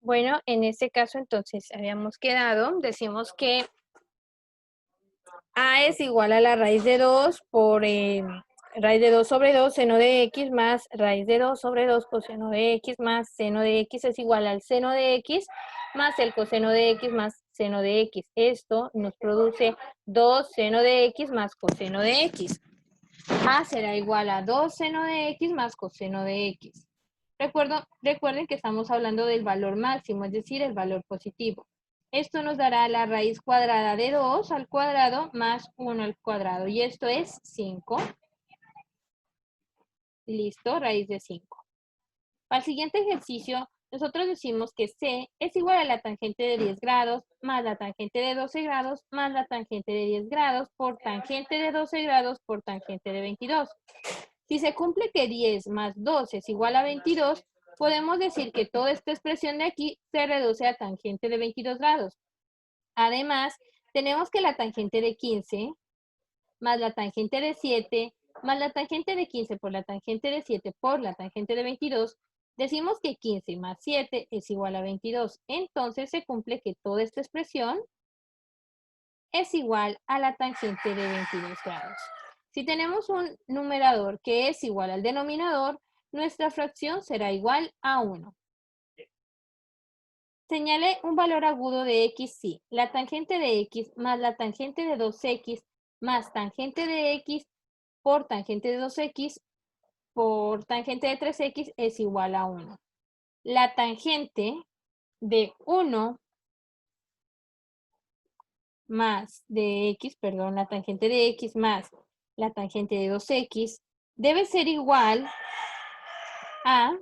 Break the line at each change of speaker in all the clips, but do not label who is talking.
Bueno, en este caso entonces habíamos quedado, decimos que A es igual a la raíz de 2 por raíz de 2 sobre 2 seno de x más raíz de 2 sobre 2 coseno de x más seno de x es igual al seno de x más el coseno de x más seno de x. Esto nos produce 2 seno de x más coseno de x. A será igual a 2 seno de x más coseno de x. Recuerden que estamos hablando del valor máximo, es decir, el valor positivo. Esto nos dará la raíz cuadrada de 2 al cuadrado más 1 al cuadrado. Y esto es 5. Listo, raíz de 5. Para el siguiente ejercicio, nosotros decimos que C es igual a la tangente de 10 grados más la tangente de 12 grados más la tangente de 10 grados por tangente de 12 grados por tangente de 22. Si se cumple que 10 más 12 es igual a 22, podemos decir que toda esta expresión de aquí se reduce a tangente de 22 grados. Además, tenemos que la tangente de 15 más la tangente de 7 más la tangente de 15 por la tangente de 7 por la tangente de 22, decimos que 15 más 7 es igual a 22. Entonces se cumple que toda esta expresión es igual a la tangente de 22 grados. Si tenemos un numerador que es igual al denominador, nuestra fracción será igual a 1. Señale un valor agudo de x si la tangente de x más la tangente de 2x más tangente de x por tangente de 2x por tangente de 3x es igual a 1. La tangente de 1 más de x, perdón, la tangente de x más la tangente de 2x debe ser igual a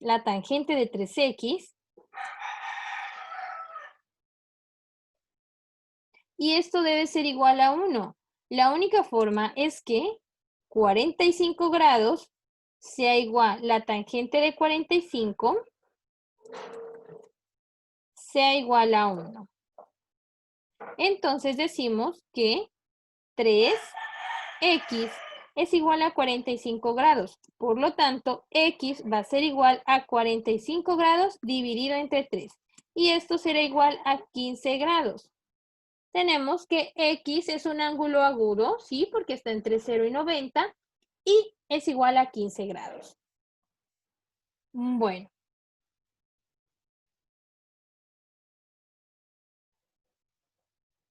la tangente de 3x y esto debe ser igual a 1. La única forma es que 45 grados sea igual, la tangente de 45 sea igual a 1. Entonces decimos que 3x es igual a 45 grados. Por lo tanto, x va a ser igual a 45 grados dividido entre 3. Y esto será igual a 15 grados. Tenemos que x es un ángulo agudo, sí, porque está entre 0 y 90, y es igual a 15 grados. Bueno.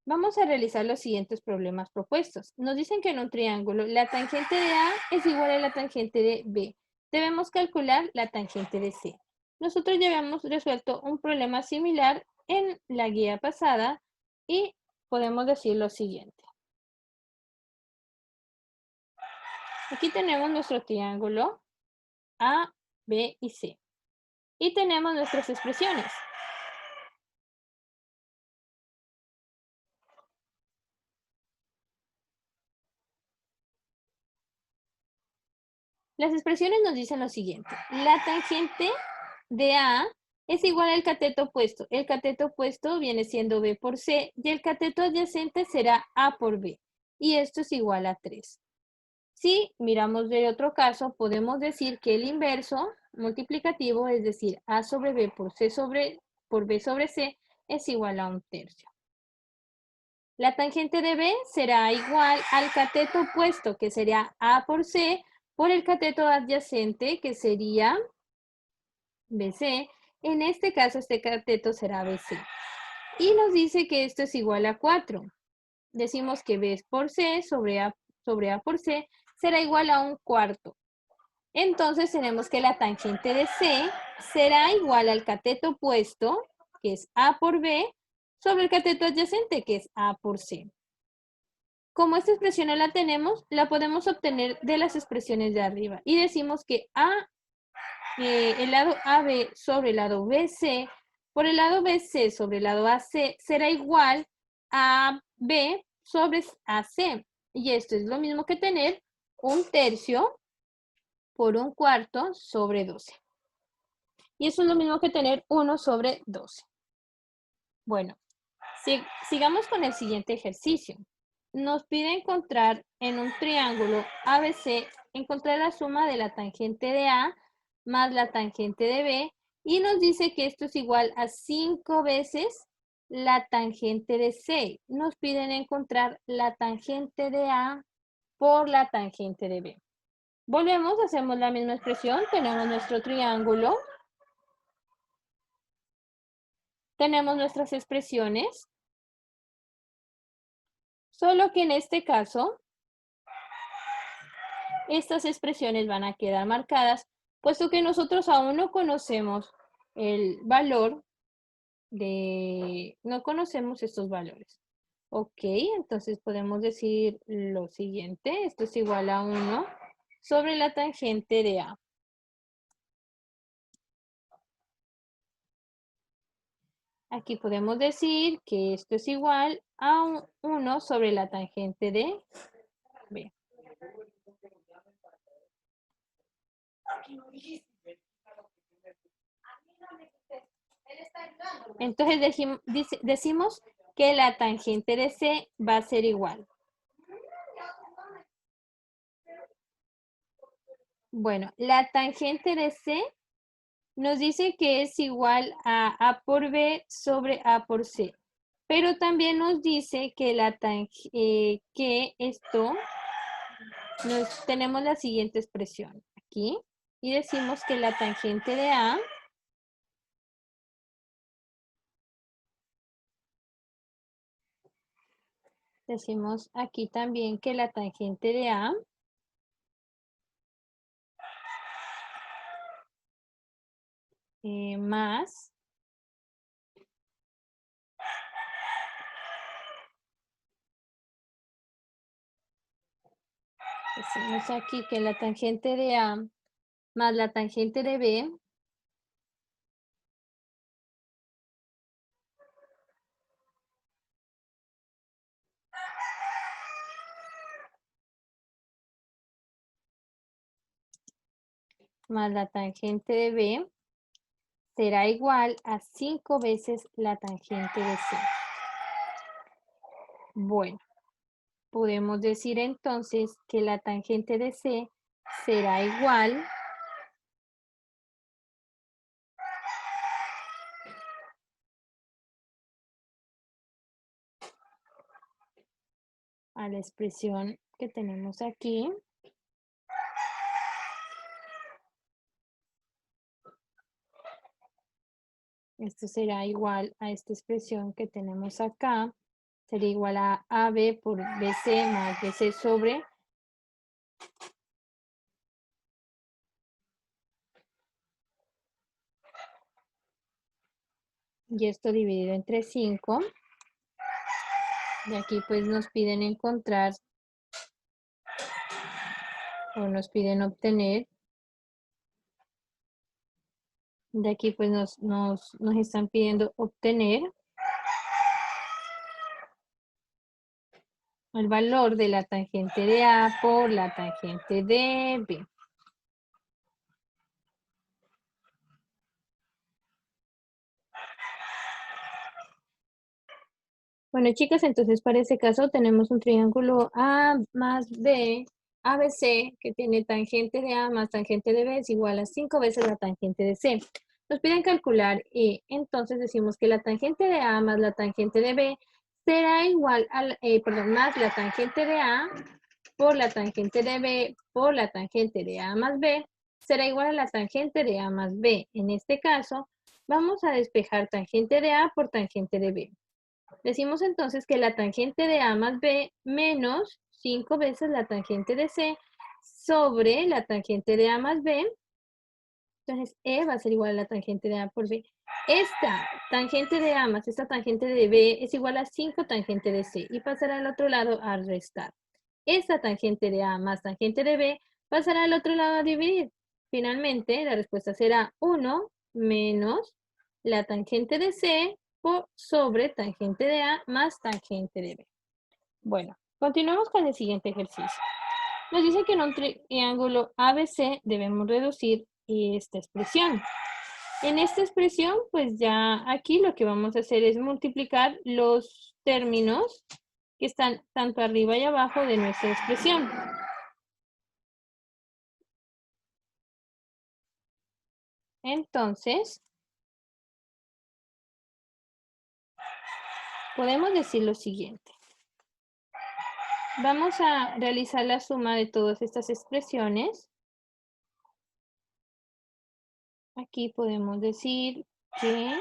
Vamos a realizar los siguientes problemas propuestos. Nos dicen que en un triángulo la tangente de A es igual a la tangente de B. Debemos calcular la tangente de C. Nosotros ya habíamos resuelto un problema similar en la guía pasada y podemos decir lo siguiente. Aquí tenemos nuestro triángulo A, B y C. Y tenemos nuestras expresiones. Las expresiones nos dicen lo siguiente. La tangente de A es igual al cateto opuesto. El cateto opuesto viene siendo B por C y el cateto adyacente será A por B. Y esto es igual a 3. Si miramos de otro caso, podemos decir que el inverso multiplicativo, es decir, A sobre B por B sobre C, es igual a 1/3. La tangente de B será igual al cateto opuesto, que sería A por C, por el cateto adyacente, que sería BC. En este caso, este cateto será BC. Y nos dice que esto es igual a 4. Decimos que B por C sobre A por C será igual a 1/4. Entonces tenemos que la tangente de C será igual al cateto opuesto, que es A por B, sobre el cateto adyacente, que es A por C. Como esta expresión no la tenemos, la podemos obtener de las expresiones de arriba. Y decimos que el lado AB sobre el lado BC, por el lado BC sobre el lado AC, será igual a B sobre AC. Y esto es lo mismo que tener 1/3 por 1/4 sobre 12. Y eso es lo mismo que tener 1 sobre 12. Bueno, sigamos con el siguiente ejercicio. Nos pide encontrar en un triángulo ABC, encontrar la suma de la tangente de A más la tangente de B Y nos dice que esto es igual a 5 veces la tangente de C. Nos piden encontrar la tangente de A por la tangente de B. Volvemos, hacemos la misma expresión. Tenemos nuestro triángulo. Tenemos nuestras expresiones. Solo que en este caso, estas expresiones van a quedar marcadas, puesto que nosotros aún no conocemos el valor no conocemos estos valores. Ok, entonces podemos decir lo siguiente. Esto es igual a 1 sobre la tangente de A. Aquí podemos decir que esto es igual a 1 sobre la tangente de B. Entonces decimos que la tangente de C va a ser igual. Bueno, la tangente de C nos dice que es igual a A por B sobre A por C. Pero también nos dice que, tenemos la siguiente expresión aquí. Y decimos que la tangente de A decimos aquí también que la tangente de A más decimos aquí que la tangente de A más la tangente de B más la tangente de B será igual a 5 veces la tangente de C. Bueno, podemos decir entonces que la tangente de C será igual a la expresión que tenemos aquí. Esto será igual a esta expresión que tenemos acá. Sería igual a AB por BC más BC sobre y esto dividido entre 5. Y aquí pues nos piden encontrar o nos piden obtener. De aquí pues nos están pidiendo obtener el valor de la tangente de A por la tangente de B. Bueno, chicas, entonces para este caso tenemos un triángulo A más B, ABC, que tiene tangente de A más tangente de B es igual a 5 veces la tangente de C. Nos piden calcular y entonces decimos que la tangente de A más la tangente de B será igual a, más la tangente de A por la tangente de B por la tangente de A más B será igual a la tangente de A más B. En este caso, vamos a despejar tangente de A por tangente de B. Decimos entonces que la tangente de A más B menos 5 veces la tangente de C sobre la tangente de A más B. Entonces, E va a ser igual a la tangente de A por B. Esta tangente de A más esta tangente de B es igual a 5 tangente de C y pasará al otro lado a restar. Esta tangente de A más tangente de B pasará al otro lado a dividir. Finalmente, la respuesta será 1 menos la tangente de C sobre tangente de A más tangente de B. Bueno, continuamos con el siguiente ejercicio. Nos dice que en un triángulo ABC debemos reducir esta expresión. En esta expresión, pues ya aquí lo que vamos a hacer es multiplicar los términos que están tanto arriba y abajo de nuestra expresión. Entonces, podemos decir lo siguiente. Vamos a realizar la suma de todas estas expresiones. Aquí podemos decir que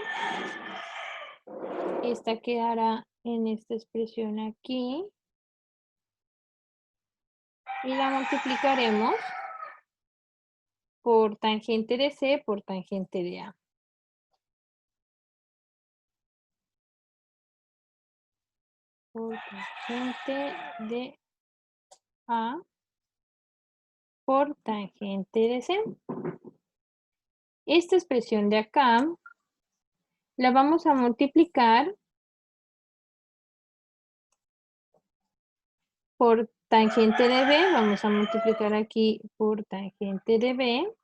esta quedará en esta expresión aquí. Y la multiplicaremos por tangente de C por tangente de A. Por tangente de A por tangente de C. Esta expresión de acá la vamos a multiplicar por tangente de B. Vamos a multiplicar aquí por tangente de B.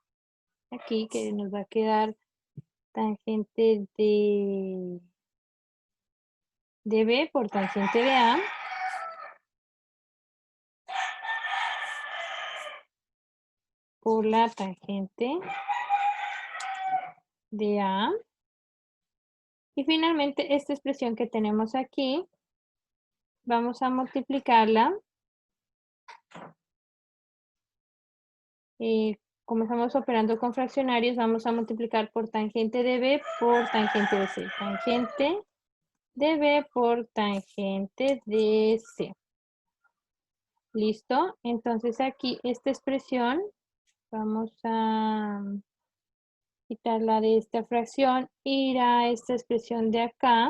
Aquí que nos va a quedar tangente de B por tangente de A. Por la tangente de A. Y finalmente esta expresión que tenemos aquí, vamos a multiplicarla. Como estamos operando con fraccionarios, vamos a multiplicar por tangente de B por tangente de C. Tangente de B por tangente de C. ¿Listo? Entonces aquí esta expresión, vamos a quitarla de esta fracción, ir a esta expresión de acá.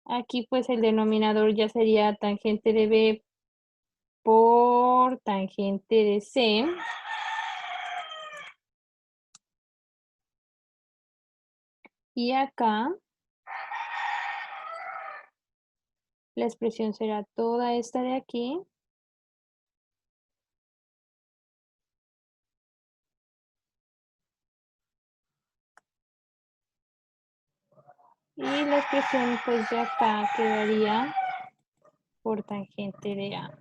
Aquí pues el denominador ya sería tangente de B por tangente de C. Y acá la expresión será toda esta de aquí. Y la expresión pues de acá quedaría por tangente de A.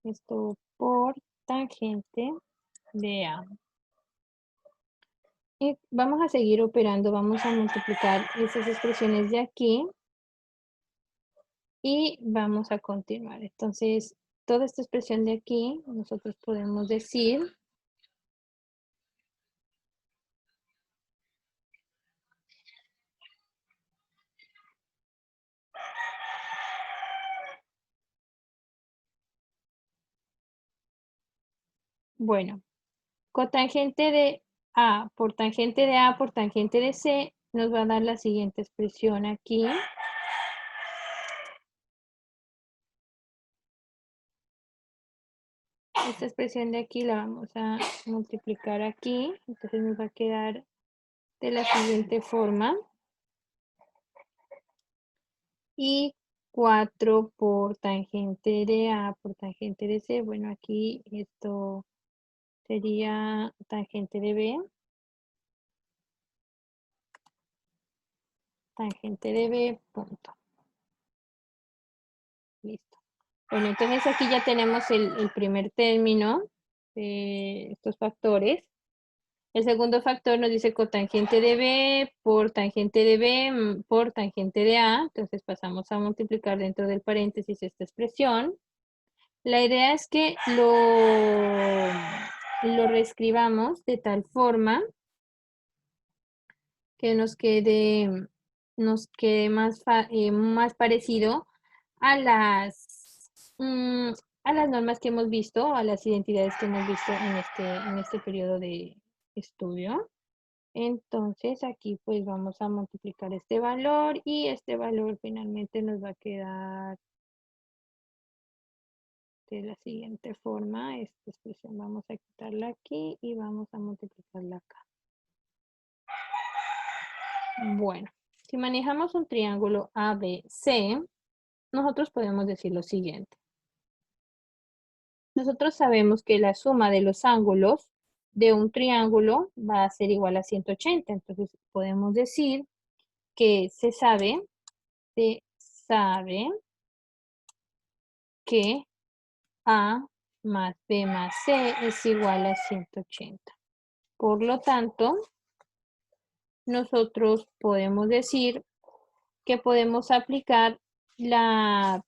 Esto por tangente de A. Y vamos a seguir operando, vamos a multiplicar esas expresiones de aquí. Y vamos a continuar. Entonces, toda esta expresión de aquí, nosotros podemos decir bueno, cotangente de A por tangente de A por tangente de C nos va a dar la siguiente expresión aquí. Esta expresión de aquí la vamos a multiplicar aquí. Entonces nos va a quedar de la siguiente forma. Y 4 por tangente de A por tangente de C. Bueno, aquí esto sería tangente de B. Tangente de B, punto. Listo. Bueno, entonces aquí ya tenemos el primer término de estos factores. El segundo factor nos dice cotangente de B por tangente de B por tangente de A. Entonces pasamos a multiplicar dentro del paréntesis esta expresión. La idea es que lo reescribamos de tal forma que nos quede más parecido a a las normas que hemos visto, a las identidades que hemos visto en este periodo de estudio. Entonces aquí pues vamos a multiplicar este valor y este valor finalmente nos va a quedar de la siguiente forma. Esta expresión vamos a quitarla aquí y vamos a multiplicarla acá. Bueno, si manejamos un triángulo ABC, nosotros podemos decir lo siguiente. Nosotros sabemos que la suma de los ángulos de un triángulo va a ser igual a 180. Entonces podemos decir que se sabe que A más B más C es igual a 180. Por lo tanto, nosotros podemos decir que podemos aplicar la,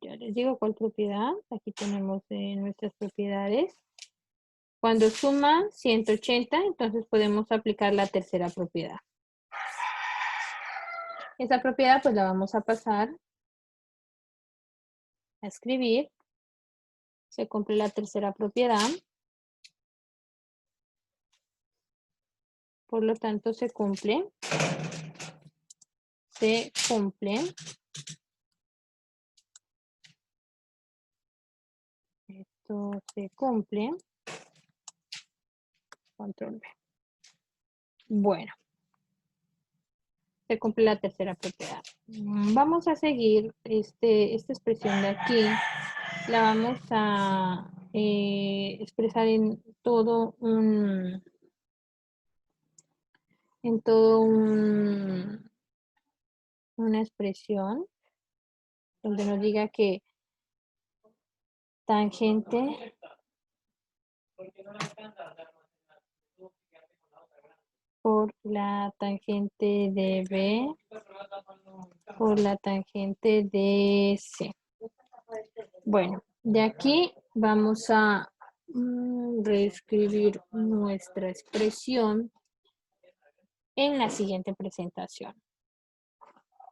ya les digo cuál propiedad, aquí tenemos nuestras propiedades. Cuando suma 180, entonces podemos aplicar la tercera propiedad. Esa propiedad pues la vamos a pasar a escribir. Se cumple la tercera propiedad. Por lo tanto, se cumple. Esto se cumple. Control B. Bueno. Se cumple la tercera propiedad. Vamos a seguir esta expresión de aquí. La vamos a expresar en todo un una expresión donde nos diga que tangente por la tangente de B por la tangente de C. Bueno, de aquí vamos a reescribir nuestra expresión en la siguiente presentación.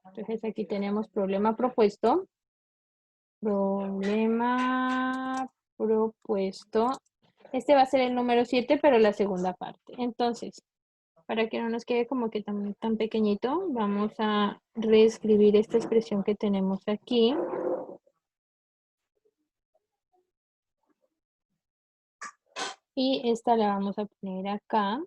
Entonces aquí tenemos problema propuesto. Problema propuesto. Este va a ser el número 7, pero la segunda parte. Entonces, para que no nos quede como que tan pequeñito, vamos a reescribir esta expresión que tenemos aquí. Y esta la vamos a poner acá.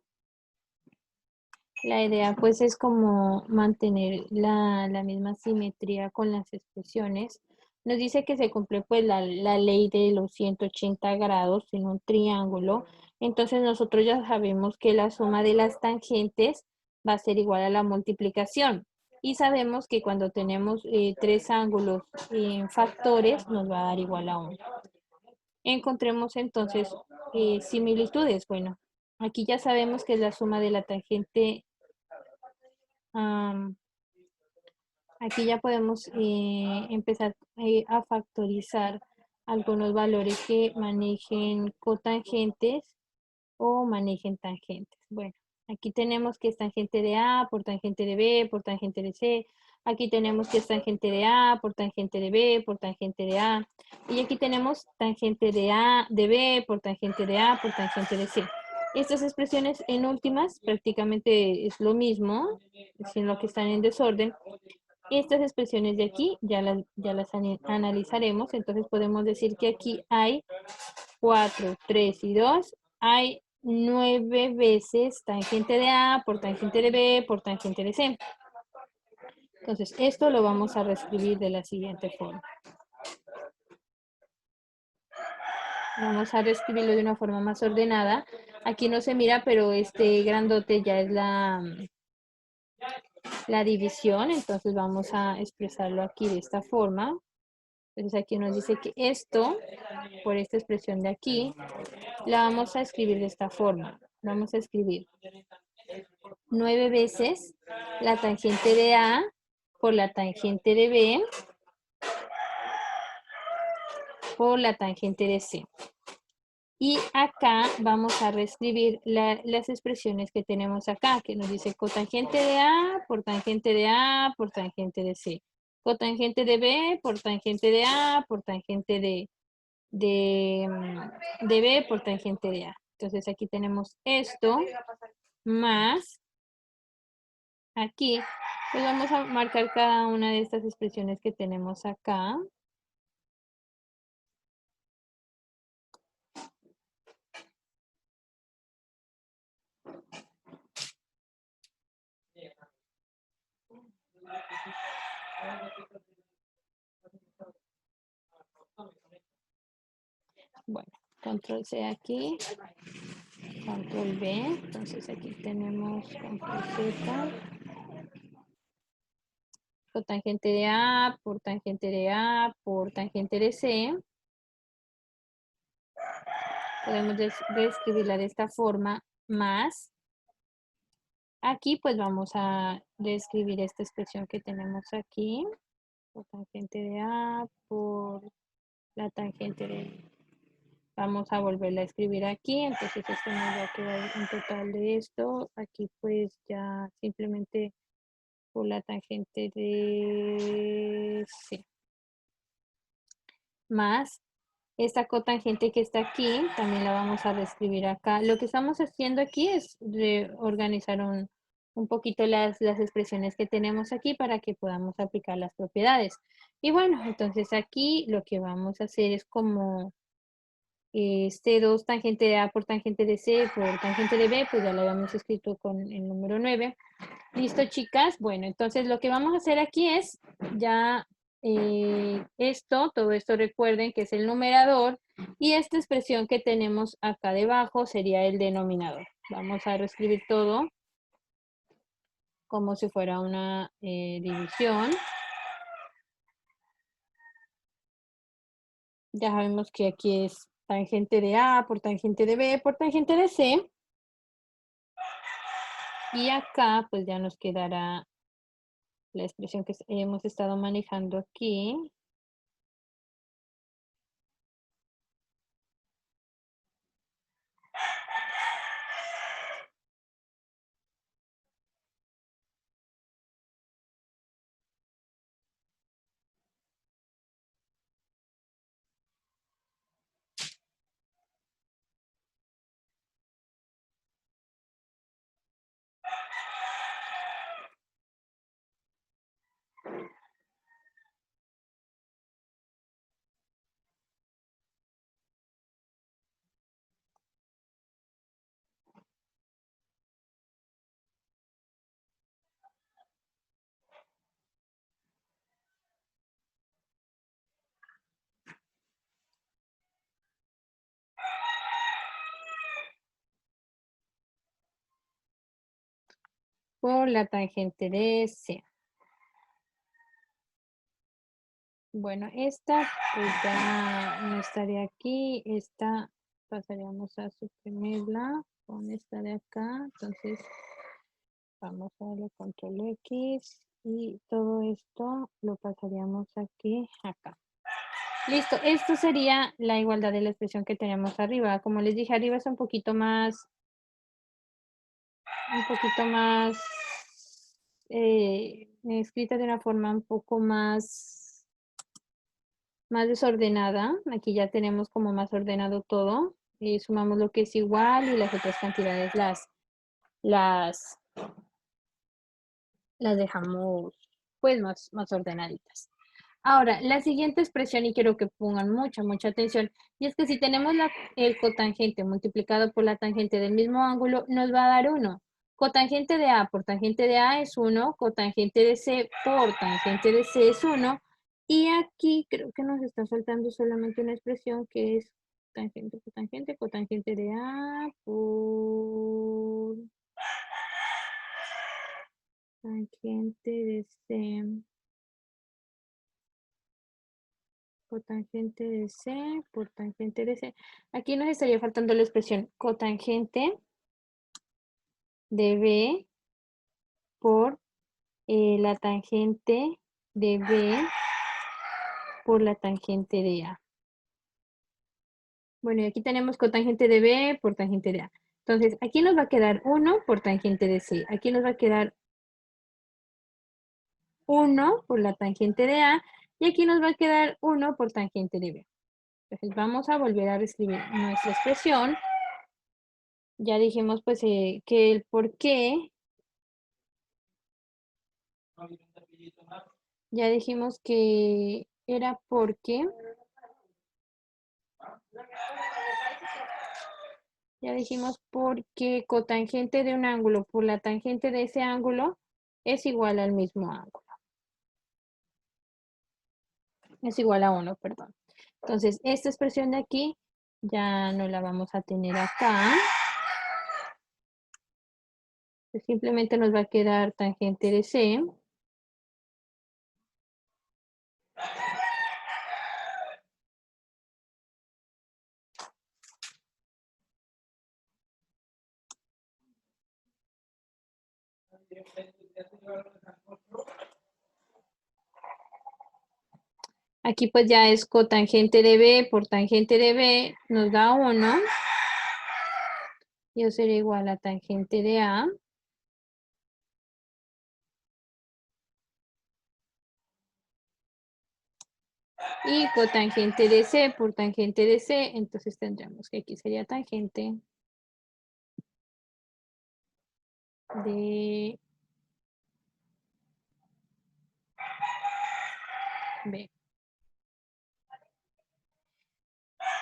La idea pues es como mantener la misma simetría con las expresiones. Nos dice que se cumple pues la ley de los 180 grados en un triángulo. Entonces nosotros ya sabemos que la suma de las tangentes va a ser igual a la multiplicación. Y sabemos que cuando tenemos tres ángulos en factores nos va a dar igual a 1. Encontremos entonces similitudes. Bueno, aquí ya sabemos que es la suma de la tangente. Aquí ya podemos empezar a factorizar algunos valores que manejen cotangentes o manejen tangentes. Bueno, aquí tenemos que es tangente de A por tangente de B por tangente de C. Aquí tenemos que es tangente de A por tangente de B por tangente de A. Y aquí tenemos tangente de A de B por tangente de A por tangente de C. Estas expresiones en últimas prácticamente es lo mismo, sino que están en desorden. Estas expresiones de aquí ya las analizaremos, entonces podemos decir que aquí hay 4, 3 y 2, hay 9 veces tangente de A por tangente de B por tangente de C. Entonces esto lo vamos a reescribir de la siguiente forma. Vamos a reescribirlo de una forma más ordenada. Aquí no se mira, pero este grandote ya es la división, entonces vamos a expresarlo aquí de esta forma. Entonces aquí nos dice que esto, por esta expresión de aquí, la vamos a escribir de esta forma. Vamos a escribir 9 veces la tangente de A por la tangente de B por la tangente de C. Y acá vamos a reescribir las expresiones que tenemos acá, que nos dice cotangente de A por tangente de A por tangente de C. Cotangente de B por tangente de A por tangente de B por tangente de A. Entonces aquí tenemos esto más aquí. Pues vamos a marcar cada una de estas expresiones que tenemos acá. Bueno, control C aquí, control B, entonces aquí tenemos control Z, cotangente de A por tangente de A por tangente de C. Podemos reescribirla de esta forma, más. Aquí pues vamos a reescribir esta expresión que tenemos aquí. Cotangente de A por la tangente de... Vamos a volverla a escribir aquí, entonces esto nos va a quedar un total de esto. Aquí pues ya simplemente por la tangente de C. Más esta cotangente que está aquí, también la vamos a reescribir acá. Lo que estamos haciendo aquí es reorganizar un poquito las expresiones que tenemos aquí para que podamos aplicar las propiedades. Y bueno, entonces aquí lo que vamos a hacer es como C2 tangente de A por tangente de C por tangente de B, pues ya lo habíamos escrito con el número 9. ¿Listo, chicas? Bueno, entonces lo que vamos a hacer aquí es ya todo esto recuerden que es el numerador y esta expresión que tenemos acá debajo sería el denominador. Vamos a reescribir todo como si fuera una división. Ya sabemos que aquí es tangente de A por tangente de B por tangente de C. Y acá pues ya nos quedará la expresión que hemos estado manejando aquí. Por la tangente de C. Bueno, esta pues ya no estaría aquí. Esta pasaríamos a suprimirla con esta de acá. Entonces vamos a darle control X y todo esto lo pasaríamos aquí, acá. Listo, esto sería la igualdad de la expresión que tenemos arriba. Como les dije, arriba es un poquito más escrita de una forma un poco más desordenada. Aquí ya tenemos como más ordenado todo. Sumamos lo que es igual y las otras cantidades las dejamos pues más ordenaditas. Ahora, la siguiente expresión, y quiero que pongan mucha atención, y es que si tenemos el cotangente multiplicado por la tangente del mismo ángulo, nos va a dar 1. Cotangente de A por tangente de A es 1, cotangente de C por tangente de C es 1, y aquí creo que nos está faltando solamente una expresión que es tangente por tangente, cotangente de A por tangente de C. Cotangente de C por tangente de C. Aquí nos estaría faltando la expresión cotangente de B por la tangente de B por la tangente de A. Bueno, y aquí tenemos cotangente de B por tangente de A. Entonces, aquí nos va a quedar 1 por tangente de C. Aquí nos va a quedar 1 por la tangente de A. Y aquí nos va a quedar 1 por tangente de B. Entonces, vamos a volver a reescribir nuestra expresión. Ya dijimos pues que el por qué. Ya dijimos que era porque. Ya dijimos porque cotangente de un ángulo por la tangente de ese ángulo es igual al mismo ángulo. Es igual a 1, perdón. Entonces, esta expresión de aquí ya no la vamos a tener acá. Simplemente nos va a quedar tangente de C Aquí pues ya es cotangente de B por tangente de B, nos da 1. Y eso sería igual a tangente de A. Y cotangente de C por tangente de C, entonces tendríamos que aquí sería tangente de B.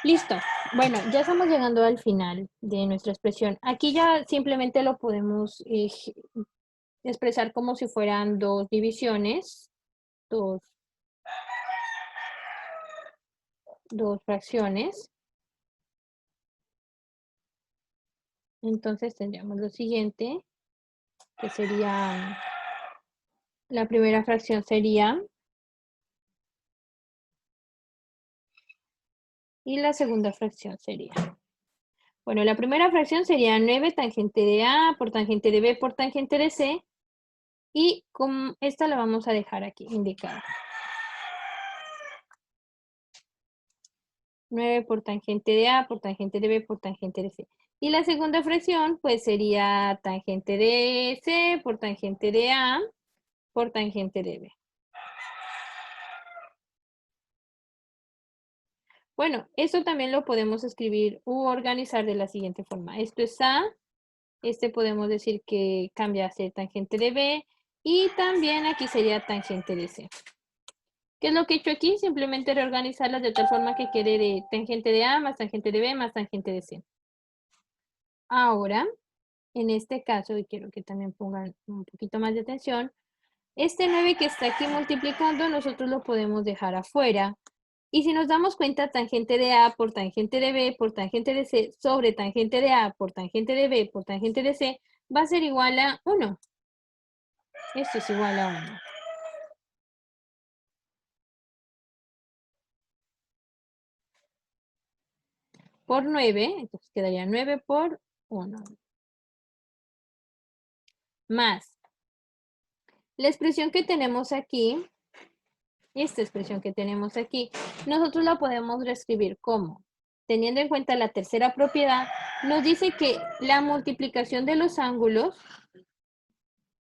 Listo. Bueno, ya estamos llegando al final de nuestra expresión. Aquí ya simplemente lo podemos expresar como si fueran dos divisiones, dos fracciones. Entonces tendríamos lo siguiente, que sería, la primera fracción sería, y la segunda fracción sería. Bueno, la primera fracción sería 9 tangente de A por tangente de B por tangente de C. Y con esta la vamos a dejar aquí indicada. 9 por tangente de A por tangente de B por tangente de C. Y la segunda fracción pues sería tangente de C por tangente de A por tangente de B. Bueno, esto también lo podemos escribir u organizar de la siguiente forma. Esto es A, este podemos decir que cambia a ser tangente de B y también aquí sería tangente de C. ¿Qué es lo que he hecho aquí? Simplemente reorganizarlas de tal forma que quede de tangente de A más tangente de B más tangente de C. Ahora, en este caso, y quiero que también pongan un poquito más de atención, este 9 que está aquí multiplicando, nosotros lo podemos dejar afuera. Y si nos damos cuenta, tangente de A por tangente de B por tangente de C sobre tangente de A por tangente de B por tangente de C va a ser igual a 1. Esto es igual a 1. Por 9, entonces quedaría 9 por 1. Más la expresión que tenemos aquí, esta expresión que tenemos aquí, nosotros la podemos reescribir como, teniendo en cuenta la tercera propiedad, nos dice que la multiplicación de los ángulos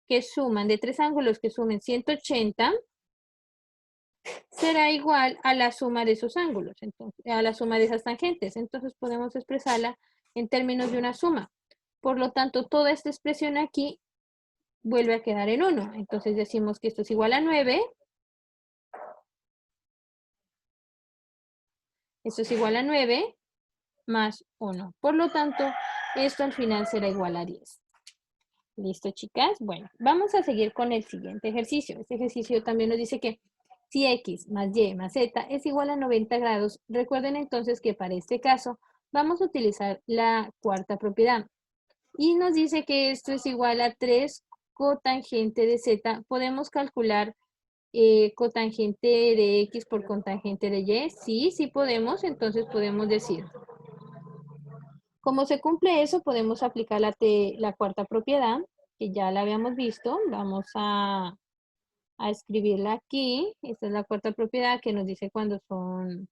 que suman, de tres ángulos que sumen 180, será igual a la suma de esos ángulos, entonces, a la suma de esas tangentes. Entonces podemos expresarla en términos de una suma. Por lo tanto, toda esta expresión aquí vuelve a quedar en 1. Entonces decimos que esto es igual a 9. Esto es igual a 9 más 1. Por lo tanto, esto al final será igual a 10. ¿Listo, chicas? Bueno, vamos a seguir con el siguiente ejercicio. Este ejercicio también nos dice que si x más y más z es igual a 90 grados, recuerden entonces que para este caso vamos a utilizar la cuarta propiedad. Y nos dice que esto es igual a 3 cotangente de z. Podemos calcular cotangente de x por cotangente de y. Sí, sí podemos. Entonces podemos decir, como se cumple eso, podemos aplicar la cuarta propiedad, que ya la habíamos visto. Vamos a escribirla aquí. Esta es la cuarta propiedad que nos dice cuando son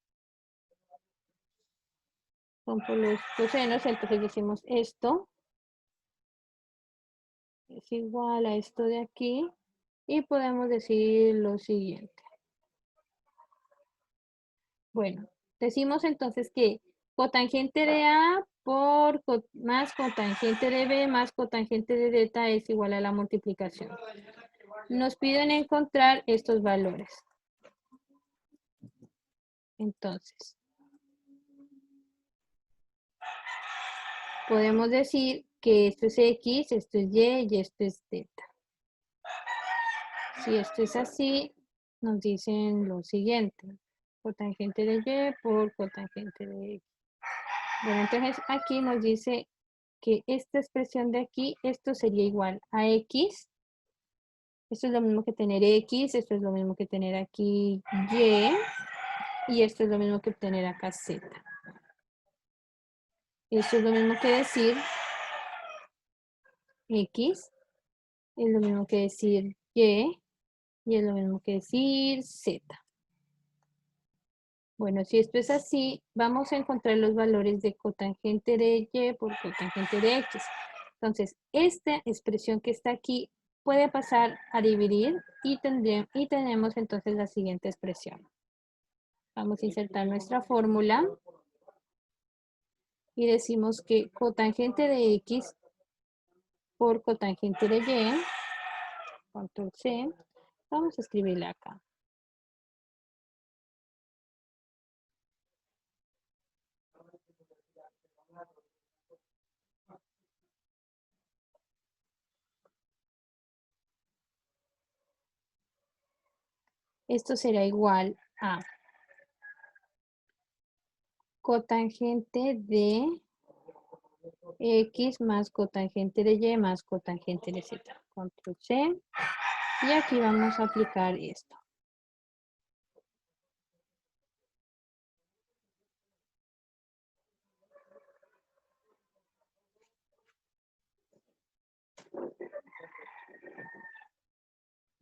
por los cosenos. Entonces decimos esto es igual a esto de aquí. Y podemos decir lo siguiente. Bueno, decimos entonces que cotangente de A por más cotangente de B más cotangente de delta es igual a la multiplicación. Nos piden encontrar estos valores. Entonces, podemos decir que esto es X, esto es Y esto es Z. Si esto es así, nos dicen lo siguiente. Cotangente de Y por cotangente de X. Bueno, entonces aquí nos dice que esta expresión de aquí, esto sería igual a X. Esto es lo mismo que tener X, esto es lo mismo que tener aquí y esto es lo mismo que tener acá Z. Esto es lo mismo que decir X, es lo mismo que decir Y es lo mismo que decir Z. Bueno, si esto es así, vamos a encontrar los valores de cotangente de y por cotangente de x. Entonces, esta expresión que está aquí puede pasar a dividir y tenemos entonces la siguiente expresión. Vamos a insertar nuestra fórmula y decimos que cotangente de x por cotangente de y, control C, vamos a escribirla acá. Esto será igual a cotangente de x más cotangente de y más cotangente de z. Control C. Y aquí vamos a aplicar esto.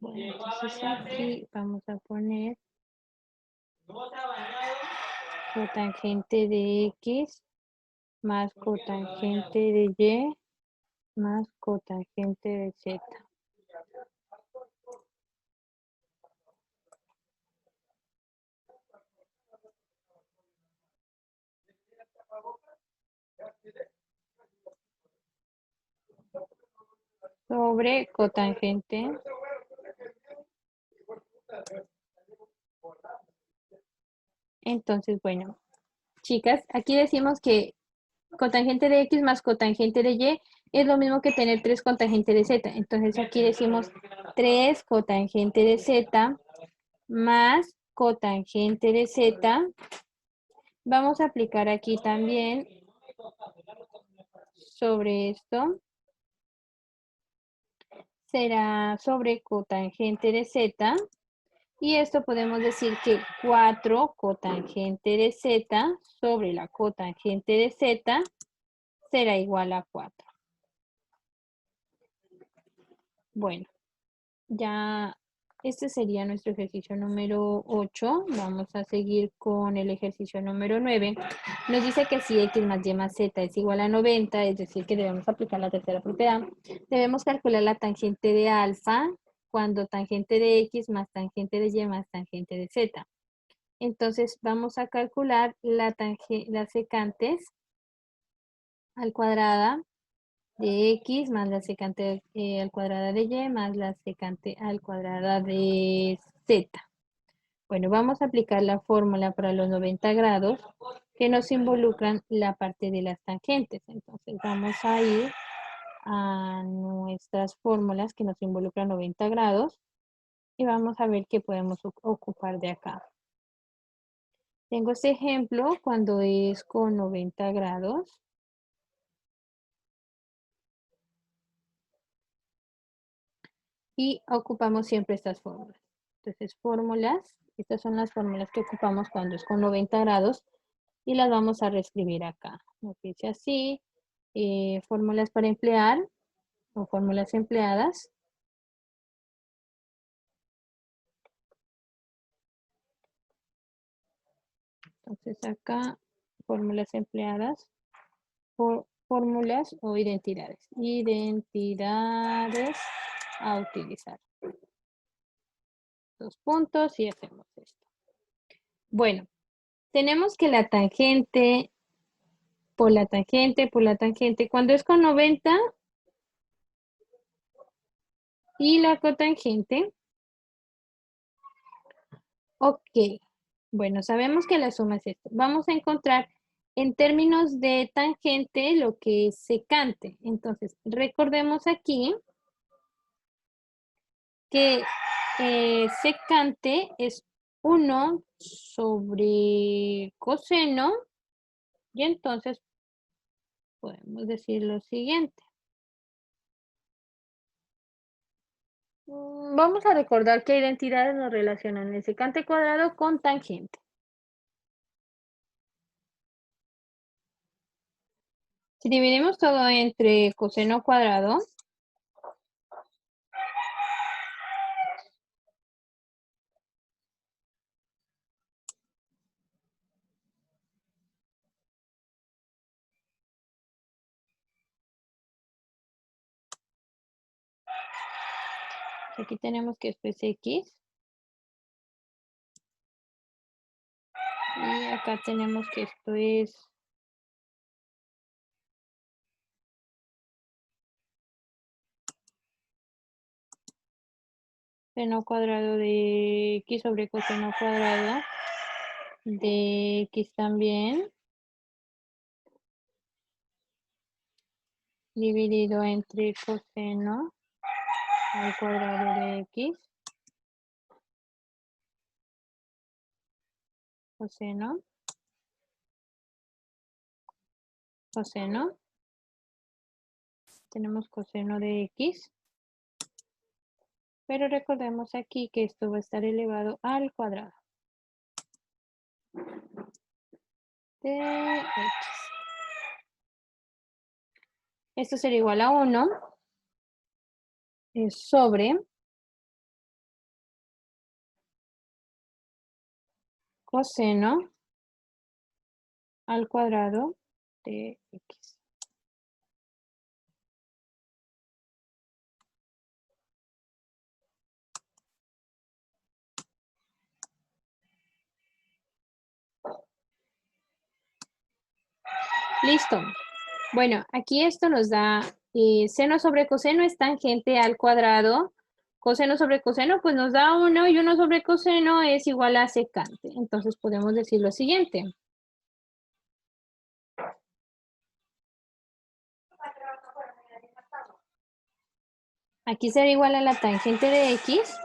Bueno, entonces aquí vamos a poner cotangente de x más cotangente de y más cotangente de z. Sobre cotangente. Entonces, bueno, chicas, aquí decimos que cotangente de x más cotangente de y es lo mismo que tener 3 cotangente de z. Entonces aquí decimos 3 cotangente de z más cotangente de z. Vamos a aplicar aquí también sobre esto. Será sobre cotangente de z. Y esto podemos decir que 4 cotangente de z sobre la cotangente de z será igual a 4. Bueno, ya este sería nuestro ejercicio número 8. Vamos a seguir con el ejercicio número 9. Nos dice que si x más y más z es igual a 90, es decir, que debemos aplicar la tercera propiedad, debemos calcular la tangente de alfa cuando tangente de x más tangente de y más tangente de z. Entonces vamos a calcular las secantes al cuadrada de x más la secante al cuadrada de y más la secante al cuadrada de z. Bueno, vamos a aplicar la fórmula para los 90 grados que nos involucran la parte de las tangentes. Entonces vamos a ir a nuestras fórmulas que nos involucran 90 grados y vamos a ver qué podemos ocupar de acá. Tengo este ejemplo cuando es con 90 grados. Y ocupamos siempre estas fórmulas. Entonces, fórmulas, estas son las fórmulas que ocupamos cuando es con 90 grados y las vamos a reescribir acá. Nos dice así, fórmulas para emplear o fórmulas empleadas. Entonces acá, fórmulas empleadas, fórmulas o identidades. Identidades a utilizar. 2 puntos y hacemos esto. Bueno, tenemos que la tangente por la tangente, cuando es con 90 y la cotangente, ok. Bueno, sabemos que la suma es esto. Vamos a encontrar en términos de tangente lo que es secante. Entonces, recordemos aquí que secante es 1 sobre coseno y entonces podemos decir lo siguiente. Vamos a recordar qué identidades nos relacionan el secante cuadrado con tangente. Si dividimos todo entre coseno cuadrado, Aquí tenemos que esto es X. Y acá tenemos que esto es seno cuadrado de X sobre coseno cuadrado de X también, dividido entre coseno al cuadrado de X, coseno, coseno, tenemos coseno de X, pero recordemos aquí que esto va a estar elevado al cuadrado de X. Esto será igual a 1 sobre coseno al cuadrado de X. Listo. Bueno, aquí esto nos da seno sobre coseno es tangente al cuadrado. Coseno sobre coseno pues nos da 1 y 1 sobre coseno es igual a secante. Entonces podemos decir lo siguiente. Aquí será igual a la tangente de X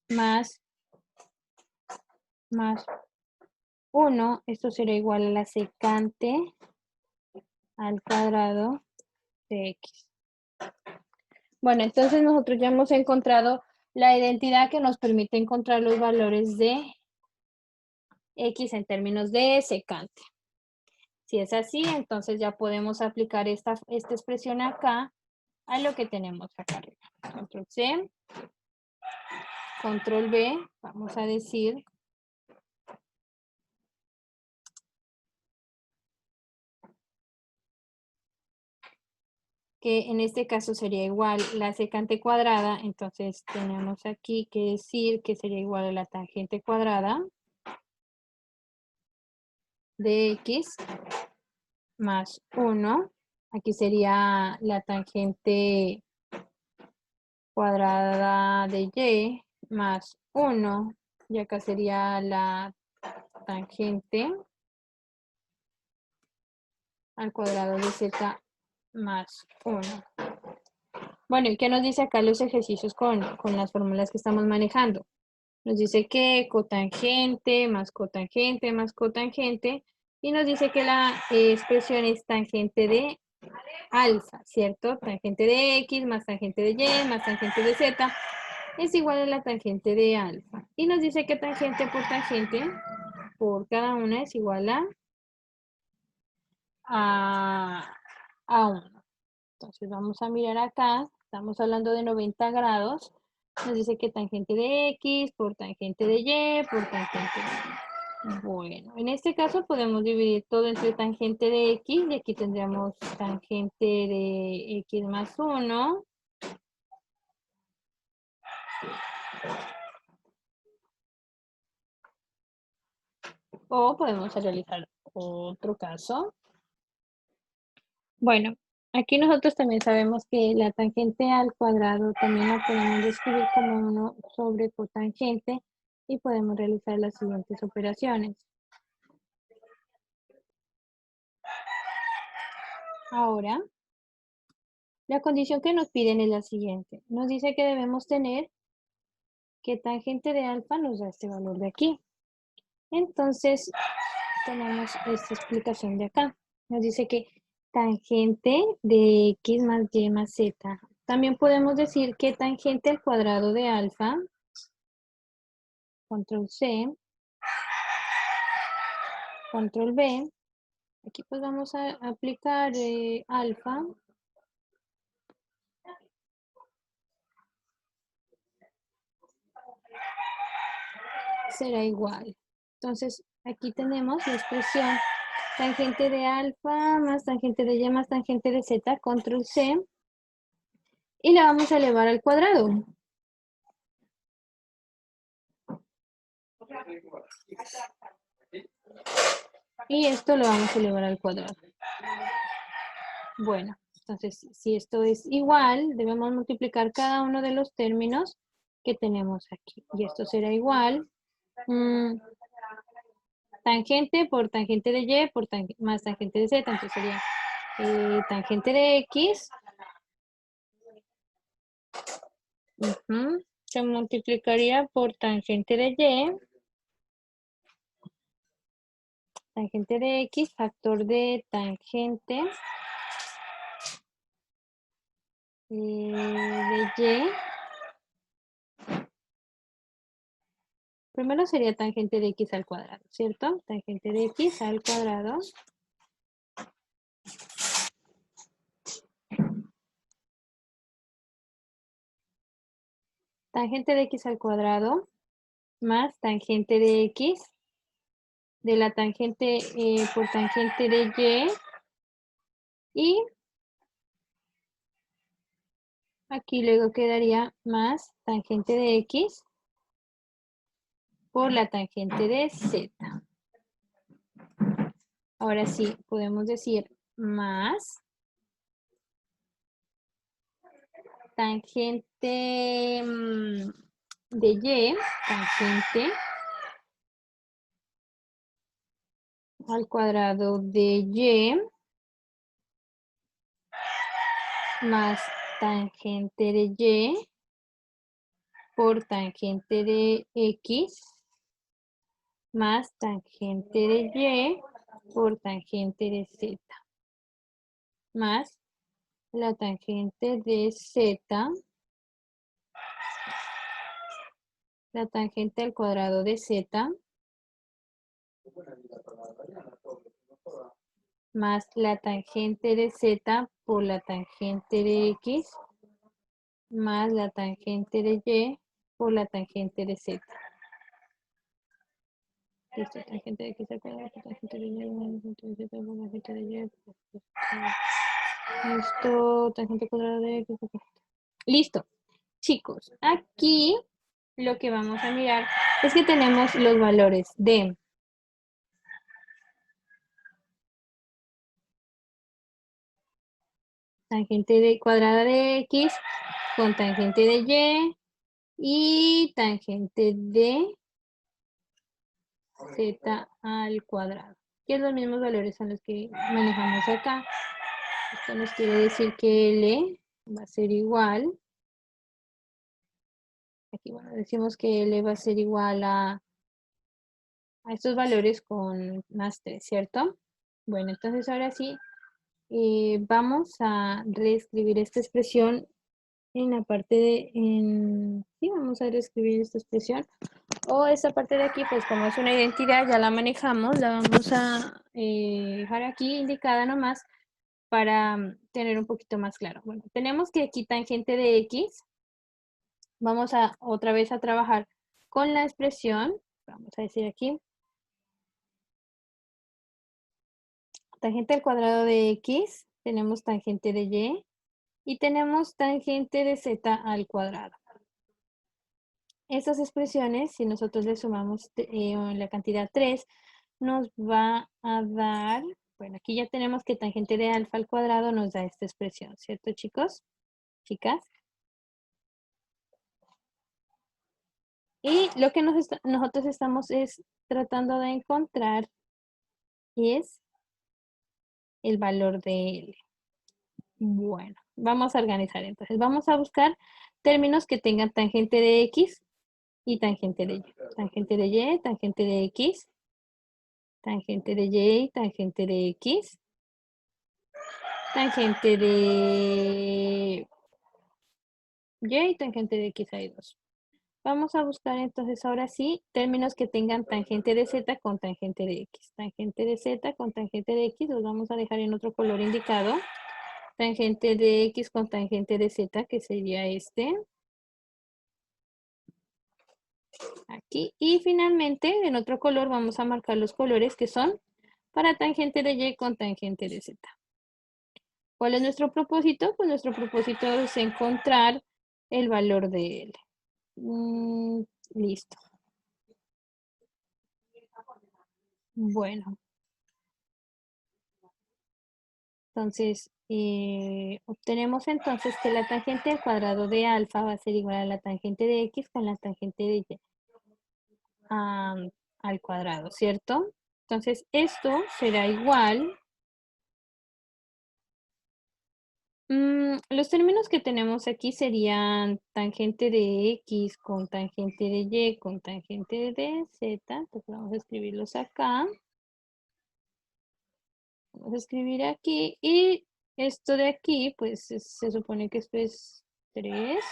más 1. Esto será igual a la secante al cuadrado de X. Bueno, entonces nosotros ya hemos encontrado la identidad que nos permite encontrar los valores de X en términos de secante. Si es así, entonces ya podemos aplicar esta expresión acá a lo que tenemos acá arriba. Control C, Control V, vamos a decir que en este caso sería igual la secante cuadrada, entonces tenemos aquí que decir que sería igual a la tangente cuadrada de X más 1. Aquí sería la tangente cuadrada de Y más 1. Y acá sería la tangente al cuadrado de Z más 1. Bueno, ¿y qué nos dice acá los ejercicios con las fórmulas que estamos manejando? Nos dice que cotangente más cotangente más cotangente y nos dice que la expresión es tangente de alfa, ¿cierto? Tangente de X más tangente de Y más tangente de Z es igual a la tangente de alfa. Y nos dice que tangente por cada una es igual a 1. Entonces vamos a mirar acá, estamos hablando de 90 grados. Nos dice que tangente de X por tangente de Y por tangente de Y. Bueno, en este caso podemos dividir todo entre tangente de X y aquí tendríamos tangente de X más 1. O podemos realizar otro caso. Bueno, aquí nosotros también sabemos que la tangente al cuadrado también la podemos describir como 1 sobre cotangente y podemos realizar las siguientes operaciones. Ahora, la condición que nos piden es la siguiente. Nos dice que debemos tener que tangente de alfa nos da este valor de aquí. Entonces, tenemos esta explicación de acá. Nos dice que tangente de X más Y más Z. También podemos decir que tangente al cuadrado de alfa, control C, control V. Aquí pues vamos a aplicar alfa. Será igual. Entonces, Aquí tenemos la expresión tangente de alfa más tangente de y más tangente de z, control C, y la vamos a elevar al cuadrado. Y esto lo vamos a elevar al cuadrado. Bueno, entonces si esto es igual, debemos multiplicar cada uno de los términos que tenemos aquí. Y esto será igual. Tangente por tangente de y por más tangente de z. Entonces sería tangente de x. Se multiplicaría por tangente de y. Tangente de x, factor de tangente de y. Primero sería tangente de x al cuadrado, ¿cierto? Tangente de x al cuadrado. Tangente de x al cuadrado más tangente de x de la tangente por tangente de y aquí luego quedaría más tangente de x por la tangente de z. Ahora sí, podemos decir más tangente de y, tangente al cuadrado de y más tangente de y por tangente de x más tangente de y por tangente de z más la tangente de z, la tangente al cuadrado de z más la tangente de z por la tangente de x más la tangente de y por la tangente de z. Listo, tangente de x al cuadrado por tangente de y más tangente de z por tangente de y. Listo, tangente cuadrada de x. Listo. Chicos, aquí lo que vamos a mirar es que tenemos los valores de tangente de cuadrada de x con tangente de y tangente de z al cuadrado. Que los mismos valores son los que manejamos acá. Esto nos quiere decir que L va a ser igual. Aquí, bueno, decimos que L va a ser igual a estos valores con más 3, ¿cierto? Bueno, entonces ahora sí, vamos a reescribir esta expresión en la parte de, sí, vamos a reescribir esta expresión. O esta parte de aquí, pues como es una identidad, ya la manejamos, la vamos a dejar aquí indicada nomás para tener un poquito más claro. Bueno, tenemos que aquí tangente de x, vamos a otra vez a trabajar con la expresión, vamos a decir aquí, tangente al cuadrado de x, tenemos tangente de y tenemos tangente de z al cuadrado. Estas expresiones, si nosotros le sumamos la cantidad 3, nos va a dar, bueno, aquí ya tenemos que tangente de alfa al cuadrado nos da esta expresión, ¿cierto, chicos? Chicas. Y lo que nosotros estamos tratando de encontrar es el valor de L. Bueno, vamos a organizar entonces. Vamos a buscar términos que tengan tangente de X y tangente de Y. Tangente de Y, tangente de X, tangente de Y, tangente de X, tangente de Y y tangente de X hay dos. Vamos a buscar entonces ahora sí términos que tengan tangente de Z con tangente de X. Tangente de Z con tangente de X los vamos a dejar en otro color indicado. Tangente de X con tangente de Z, que sería este. Aquí. Y finalmente, en otro color, vamos a marcar los colores que son para tangente de Y con tangente de Z. ¿Cuál es nuestro propósito? Pues nuestro propósito es encontrar el valor de L. Listo. Bueno. Entonces, obtenemos entonces que la tangente al cuadrado de alfa va a ser igual a la tangente de X con la tangente de Y al cuadrado, ¿cierto? Entonces, esto será igual. Los términos que tenemos aquí serían tangente de X con tangente de Y con tangente de Z. Entonces vamos a escribirlos acá. Vamos a escribir aquí. Y esto de aquí, pues se supone que esto es 3.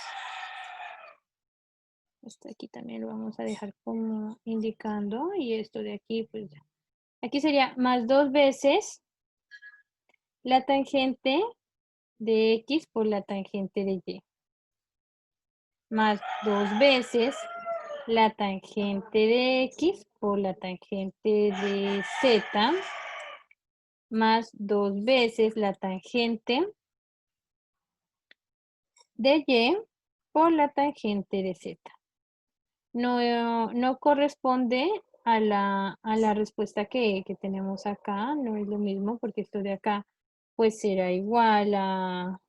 Esto aquí también lo vamos a dejar como indicando. Y esto de aquí, pues ya. Aquí sería más 2 veces la tangente de X por la tangente de Y. Más 2 veces la tangente de X por la tangente de Z. Más 2 veces la tangente de Y por la tangente de Z. No corresponde a la respuesta que tenemos acá, no es lo mismo porque esto de acá pues será igual a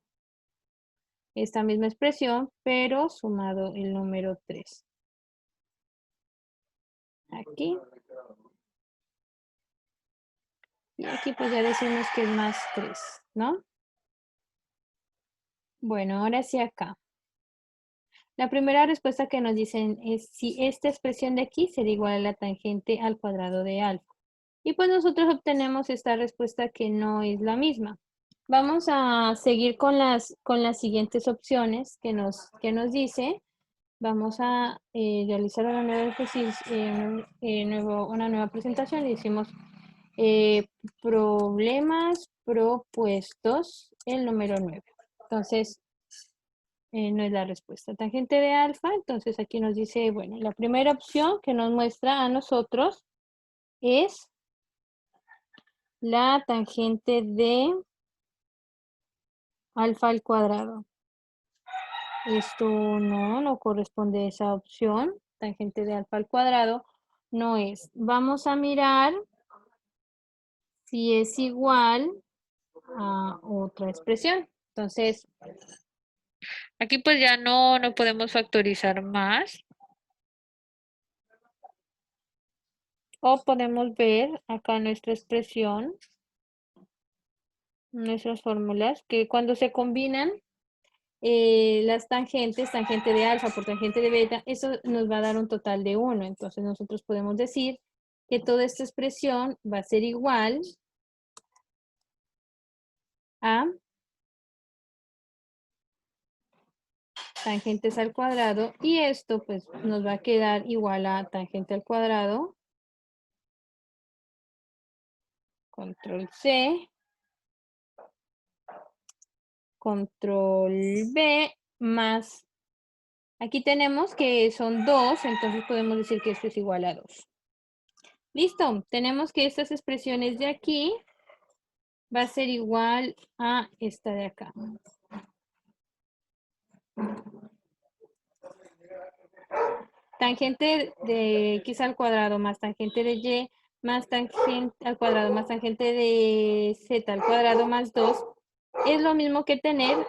esta misma expresión, pero sumado el número 3. Aquí. Y aquí pues ya decimos que es más 3, ¿no? Bueno, ahora sí acá. La primera respuesta que nos dicen es si esta expresión de aquí será igual a la tangente al cuadrado de alfa. Y pues nosotros obtenemos esta respuesta que no es la misma. Vamos a seguir con las siguientes opciones que nos dice. Vamos a realizar una nueva una nueva presentación y decimos problemas propuestos, el número 9. Entonces, no es la respuesta. Tangente de alfa, entonces aquí nos dice, bueno, la primera opción que nos muestra a nosotros es la tangente de alfa al cuadrado. Esto no corresponde a esa opción. Tangente de alfa al cuadrado no es. Vamos a mirar si es igual a otra expresión. Entonces, aquí pues ya no podemos factorizar más. O podemos ver acá nuestra expresión, nuestras fórmulas, que cuando se combinan las tangentes, tangente de alfa por tangente de beta, eso nos va a dar un total de 1. Entonces nosotros podemos decir que toda esta expresión va a ser igual a tangentes al cuadrado y esto pues nos va a quedar igual a tangente al cuadrado, control C, control B, más, aquí tenemos que son 2, entonces podemos decir que esto es igual a 2. Listo, tenemos que estas expresiones de aquí va a ser igual a esta de acá. Tangente de X al cuadrado más tangente de Y más tangente al cuadrado más tangente de Z al cuadrado más 2 es lo mismo que tener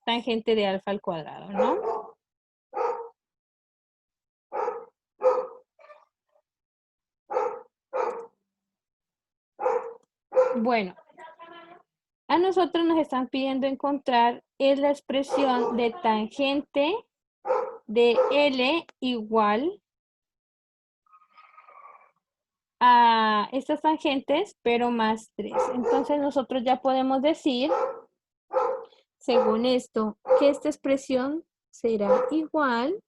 tangente de alfa al cuadrado, ¿no? Bueno, a nosotros nos están pidiendo encontrar es la expresión de tangente de L igual a estas tangentes, pero más 3. Entonces nosotros ya podemos decir, según esto, que esta expresión será igual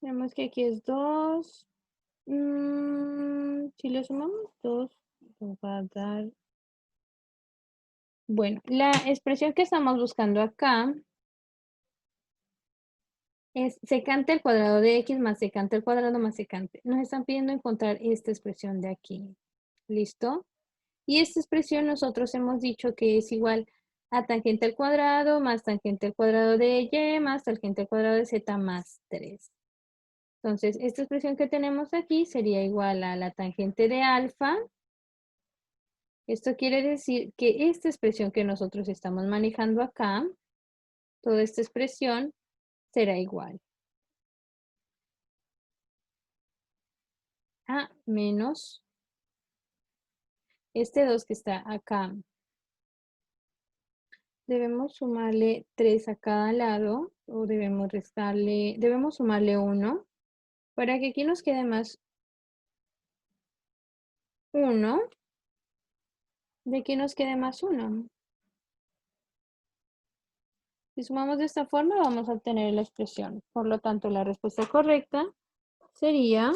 vemos que aquí es 2 Si lo sumamos 2, nos va a dar... Bueno, la expresión que estamos buscando acá es secante al cuadrado de x más secante al cuadrado más secante. Nos están pidiendo encontrar esta expresión de aquí. ¿Listo? Y esta expresión nosotros hemos dicho que es igual a tangente al cuadrado más tangente al cuadrado de y más tangente al cuadrado de z más 3. Entonces, esta expresión que tenemos aquí sería igual a la tangente de alfa. Esto quiere decir que esta expresión que nosotros estamos manejando acá, toda esta expresión será igual a menos este 2 que está acá. Debemos sumarle 3 a cada lado o debemos sumarle 1 para que aquí nos quede más 1, de aquí nos quede más 1. Si sumamos de esta forma vamos a obtener la expresión. Por lo tanto, la respuesta correcta sería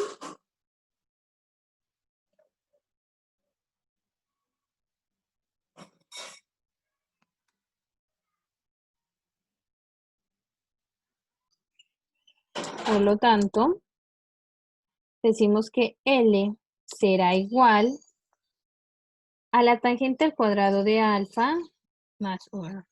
por lo tanto, decimos que L será igual a la tangente al cuadrado de alfa más 1.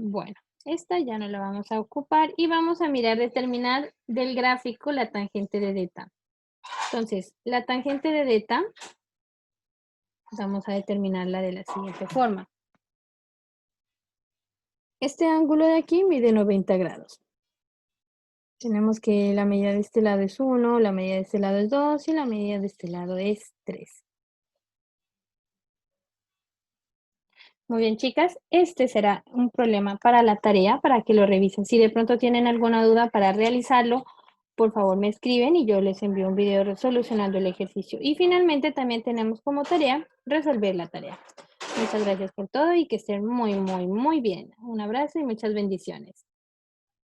Bueno, esta ya no la vamos a ocupar y vamos a mirar determinar del gráfico la tangente de delta. Entonces, la tangente de delta vamos a determinarla de la siguiente forma. Este ángulo de aquí mide 90 grados. Tenemos que la medida de este lado es 1, la medida de este lado es 2 y la medida de este lado es 3. Muy bien, chicas, este será un problema para la tarea, para que lo revisen. Si de pronto tienen alguna duda para realizarlo, por favor me escriben y yo les envío un video solucionando el ejercicio. Y finalmente también tenemos como tarea resolver la tarea. Muchas gracias por todo y que estén muy, muy, muy bien. Un abrazo y muchas bendiciones.